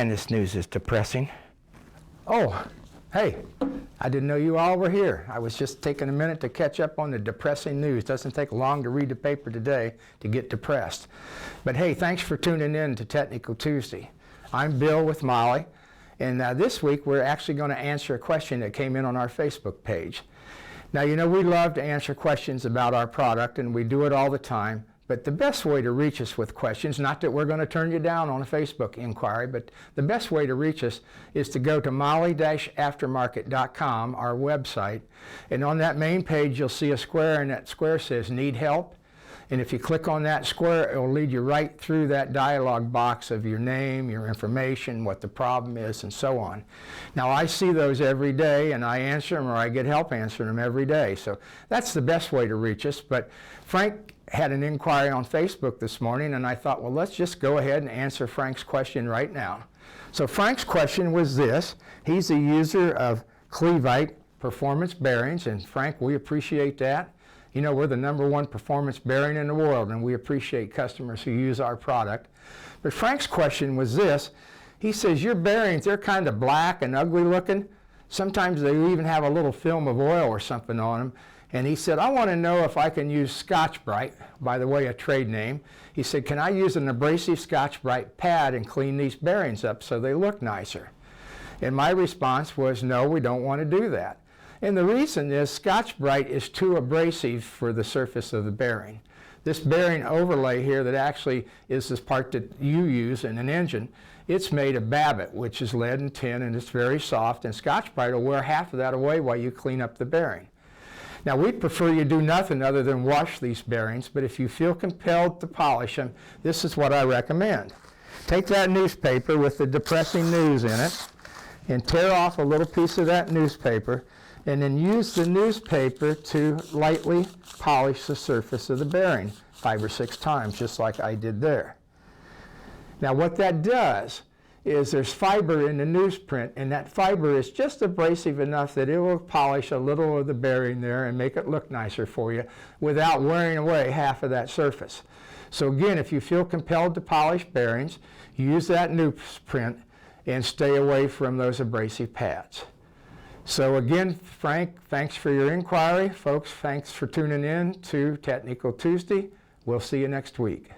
Man, this news is depressing. Oh, hey, I didn't know you all were here. I was just taking a minute to catch up on the depressing news. Doesn't take long to read the paper today to get depressed. But hey, thanks for tuning in to Technical Tuesday. I'm Bill with Molly, and this week we're actually going to answer a question that came in on our Facebook page. Now, you know, we love to answer questions about our product, and we do it all the time. But the best way to reach us with questions, not that we're going to turn you down on a Facebook inquiry, but the best way to reach us is to go to molly-aftermarket.com, our website, and on that main page you'll see a square, and that square says Need Help. And if you click on that square, it will lead you right through that dialog box of your name, your information, what the problem is, and so on. Now, I see those every day, and I answer them, or I get help answering them every day. So that's the best way to reach us. But Frank had an inquiry on Facebook this morning, and I thought, well, let's just go ahead and answer Frank's question right now. So Frank's question was this. He's a user of Clevite performance bearings, and Frank, we appreciate that. You know, we're the #1 performance bearing in the world, and we appreciate customers who use our product. But Frank's question was this. He says, your bearings, they're kind of black and ugly looking. Sometimes they even have a little film of oil or something on them. And he said, I want to know if I can use Scotch-Brite, by the way, a trade name. He said, can I use an abrasive Scotch-Brite pad and clean these bearings up so they look nicer? And my response was, no, we don't want to do that. And the reason is Scotch-Brite is too abrasive for the surface of the bearing. This bearing overlay here that actually is this part that you use in an engine, it's made of Babbitt, which is lead and tin, and it's very soft, and Scotch-Brite will wear half of that away while you clean up the bearing. Now, we prefer you do nothing other than wash these bearings, but if you feel compelled to polish them, this is what I recommend. Take that newspaper with the depressing news in it and tear off a little piece of that newspaper, and then use the newspaper to lightly polish the surface of the bearing 5 or 6 times, just like I did there. Now, what that does is there's fiber in the newsprint, and that fiber is just abrasive enough that it will polish a little of the bearing there and make it look nicer for you without wearing away half of that surface. So again, if you feel compelled to polish bearings, use that newsprint and stay away from those abrasive pads. So again, Frank, thanks for your inquiry. Folks, thanks for tuning in to Technical Tuesday. We'll see you next week.